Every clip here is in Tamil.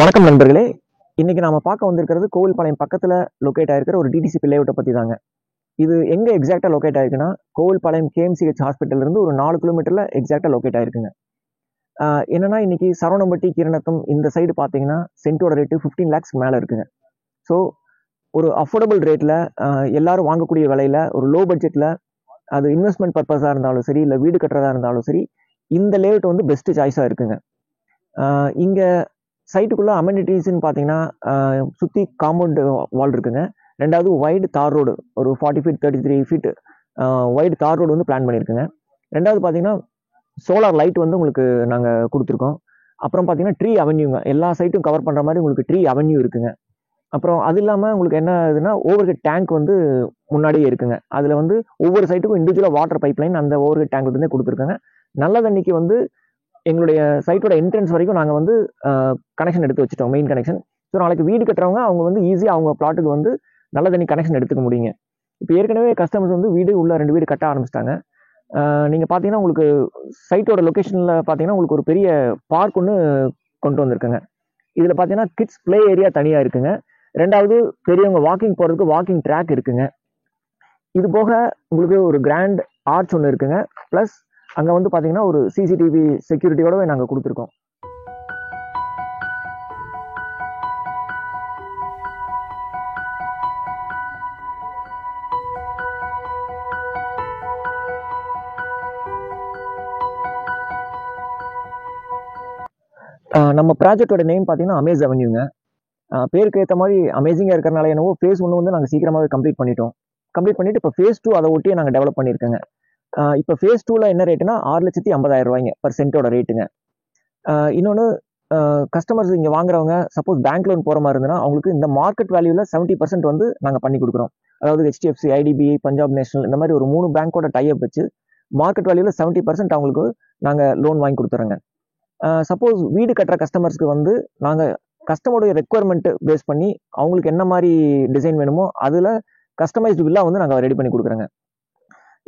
வணக்கம் நண்பர்களே. இன்னைக்கு நாம பார்க்க வந்திருக்கிறது கோவில்பாளையம் பக்கத்துல லொக்கேட் ஆயிருக்கிற ஒரு டிடிசிபி லேஅவுட்டை பத்தி தாங்க. இது எங்க எக்ஸாக்டா லொக்கேட் ஆயிருக்குன்னா, கோவில்பாளையம் கேஎம்சிஹெச் ஹாஸ்பிட்டல்ல இருந்து ஒரு 4 கிலோமீட்டர்ல எக்ஸாக்டா லொக்கேட் ஆயிருக்குங்க. என்னன்னா இன்னைக்கு சரவணம்பட்டி, கீரனத்தம் இந்த சைடு பார்த்தீங்கன்னா சென்ட்டோட ரேட்டு 15 lakhs மேல இருக்குங்க. ஸோ ஒரு அஃபோர்டபுள் ரேட்ல எல்லாரும் வாங்கக்கூடிய விலையில ஒரு லோ பட்ஜெட்ல அது இன்வெஸ்ட்மெண்ட் பர்பஸா இருந்தாலும் சரி, இல்லை வீடு கட்டுறதா இருந்தாலும் சரி, இந்த லேஅவுட் வந்து பெஸ்ட் சாய்ஸா இருக்குங்க. இங்க சைட்டுக்குள்ள அமெனிட்டிஸ்ன்னு பார்த்தீங்கன்னா சுற்றி காம்பவுண்ட் வால் இருக்குங்க. ரெண்டாவது வைடு தார் ரோடு ஒரு 40 feet 33 feet வைடு தார் ரோடு வந்து பிளான் பண்ணியிருக்குங்க. ரெண்டாவது பார்த்தீங்கன்னா சோலார் லைட் வந்து உங்களுக்கு நாங்கள் கொடுத்துருக்கோம். அப்புறம் பார்த்தீங்கன்னா ட்ரீ அவென்யூங்க, எல்லா சைட்டும் கவர் பண்ணுற மாதிரி உங்களுக்கு ட்ரீ அவென்யூ இருக்குங்க. அப்புறம் அது இல்லாமல் உங்களுக்கு என்ன ஆகுதுன்னா ஓவர் ஹெட் டேங்க் வந்து முன்னாடியே இருக்குங்க. அதில் வந்து ஒவ்வொரு சைட்டுக்கும் இண்டிவிஜுவலாக வாட்டர் பைப் லைன் அந்த ஓவர் ஹெட் டேங்க் வந்து கொடுத்துருக்காங்க. நல்ல தண்ணிக்கு வந்து எங்களுடைய சைட்டோட என்ட்ரன்ஸ் வரைக்கும் நாங்கள் வந்து கனெக்ஷன் எடுத்து வச்சுட்டோம், மெயின் கனெக்ஷன். ஸோ நாளைக்கு வீடு கட்டுறவங்க அவங்க வந்து ஈஸியாக அவங்க பிளாட்டுக்கு வந்து நல்ல தண்ணி கனெக்ஷன் எடுத்துக்க முடியுங்க. இப்போ ஏற்கனவே கஸ்டமர்ஸ் வந்து வீடு உள்ள 2 வீடு கட்ட ஆரம்பிச்சிட்டாங்க. நீங்கள் பார்த்தீங்கன்னா உங்களுக்கு சைட்டோட லொக்கேஷனில் பார்த்தீங்கன்னா உங்களுக்கு ஒரு பெரிய பார்க் ஒன்று கொண்டு வந்திருக்குங்க. இதில் பார்த்தீங்கன்னா கிட்ஸ் ப்ளே ஏரியா தனியாக இருக்குங்க. ரெண்டாவது பெரியவங்க வாக்கிங் போகிறதுக்கு வாக்கிங் ட்ராக் இருக்குங்க. இது போக உங்களுக்கு ஒரு கிராண்ட் ஆர்ச் ஒன்று இருக்குங்க. ப்ளஸ் அங்கே வந்து பார்த்தீங்கன்னா ஒரு சிசிடிவி செக்யூரிட்டியோடவே நாங்கள் கொடுத்துருக்கோம். நம்ம ப்ராஜெக்டோட நேம் பார்த்தீங்கன்னா அமேஸ் அவென்யூங்க. பேருக்கு ஏற்ற மாதிரி அமேசிங்காக இருக்கிறனால என்னவோ ஃபேஸ் 1 வந்து நாங்கள் சீக்கிரமாகவே கம்ப்ளீட் பண்ணிட்டு இப்போ ஃபேஸ் 2 அதை ஒட்டியே நாங்கள் டெவலப் பண்ணியிருக்கோங்க. இப்போ ஃபேஸ் 2ல என்ன ரேட்டுனா 6,50,000 ரூபாய்ங்க பர் சென்ட்டோட ரேட்டுங்க. இன்னொன்று கஸ்டமர்ஸ் இங்கே வாங்குறவங்க சப்போஸ் பேங்க் லோன் போகிற மாதிரி இருந்ததுன்னா அவங்களுக்கு இந்த மார்க்கெட் வேல்யூவில் 70% வந்து நாங்கள் பண்ணி கொடுக்குறோம். அதாவது HDFC, IDBI, பஞ்சாப் நேஷனல் இந்த மாதிரி ஒரு 3 பேங்க்கோட டைப் வச்சு மார்க்கெட் வேல்யூவில் 70% அவங்களுக்கு நாங்கள் லோன் வாங்கி கொடுத்துறோங்க. சப்போஸ் வீடு கட்டுற கஸ்டமர்ஸ்க்கு வந்து நாங்கள் கஸ்டமருடைய ரெக்குவயர்மெண்ட் பேஸ் பண்ணி அவங்களுக்கு என்ன மாதிரி டிசைன் வேணுமோ அதில் கஸ்டமைஸ்டு வில்லா வந்து நாங்கள் ரெடி பண்ணி கொடுக்குறோங்க.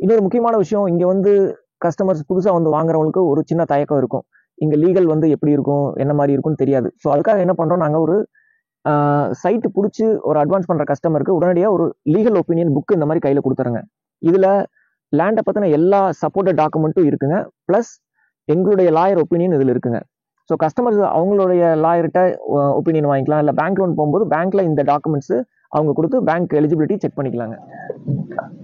இன்னொரு முக்கியமான விஷயம், இங்கே வந்து கஸ்டமர்ஸ் புதுசாக வந்து வாங்குறவங்களுக்கு ஒரு சின்ன தயக்கம் இருக்கும். இங்கே லீகல் வந்து எப்படி இருக்கும், என்ன மாதிரி இருக்கும்னு தெரியாது. ஸோ அதுக்காக என்ன பண்ணுறோம், நாங்கள் ஒரு சைட்டு பிடிச்சி ஒரு அட்வான்ஸ் பண்ணுற கஸ்டமருக்கு உடனடியாக ஒரு லீகல் ஒப்பீனியன் புக்கு இந்த மாதிரி கையில் கொடுத்துறோங்க. இதில் லேண்டை பற்றின எல்லா சப்போர்ட்டட் டாக்குமெண்ட்டும் இருக்குங்க. ப்ளஸ் எங்களுடைய லாயர் ஒப்பீனியன் இதில் இருக்குங்க. ஸோ கஸ்டமர்ஸ் அவங்களுடைய லாயர்கிட்ட ஒப்பீனியன் வாங்கிக்கலாம். இல்லை பேங்க் லோன் போகும்போது பேங்க்கில் இந்த டாக்குமெண்ட்ஸு அவங்க கொடுத்து பேங்க் எலிஜிபிலிட்டி செக் பண்ணிக்கலாங்க.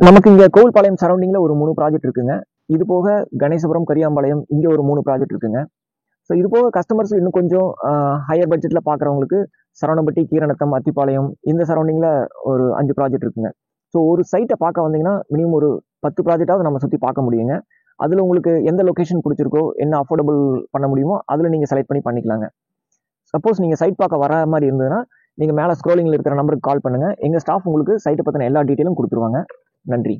நமக்கு இங்கே கோவில்பாளையம் சரௌண்டிங்கில் ஒரு 3 ப்ராஜெக்ட் இருக்குங்க. இது போக கணேசபுரம், கரியாம்பாளையம் இங்கே ஒரு 3 ப்ராஜெக்ட் இருக்குங்க. ஸோ இது போக கஸ்டமர்ஸ் இன்னும் கொஞ்சம் ஹையர் பட்ஜெட்டில் பார்க்குறவங்களுக்கு சரவணம்பட்டி, கீரனத்தம், அத்திப்பாளையம் இந்த சரௌண்டிங்கில் ஒரு 5 ப்ராஜெக்ட் இருக்குங்க. ஸோ ஒரு சைட்டை பார்க்க வந்தீங்கன்னா மினிமம் ஒரு 10 ப்ராஜெக்டாவது நம்ம சுற்றி பார்க்க முடியுங்க. அதில் உங்களுக்கு எந்த லொக்கேஷன் பிடிச்சிருக்கோ, என்ன அஃபோர்டபுள் பண்ண முடியுமோ அதில் நீங்கள் செலக்ட் பண்ணி பண்ணிக்கலாங்க. சப்போஸ் நீங்கள் சைட் பார்க்க வர மாதிரி இருந்ததுன்னா நீங்கள் மேலே ஸ்க்ரோலிங்கில் இருக்கிற நம்பருக்கு கால் பண்ணுங்கள். எங்கள் ஸ்டாஃப் உங்களுக்கு சைட்டை பற்றின எல்லா டீட்டெயிலும் கொடுத்துருவாங்க. நன்றி.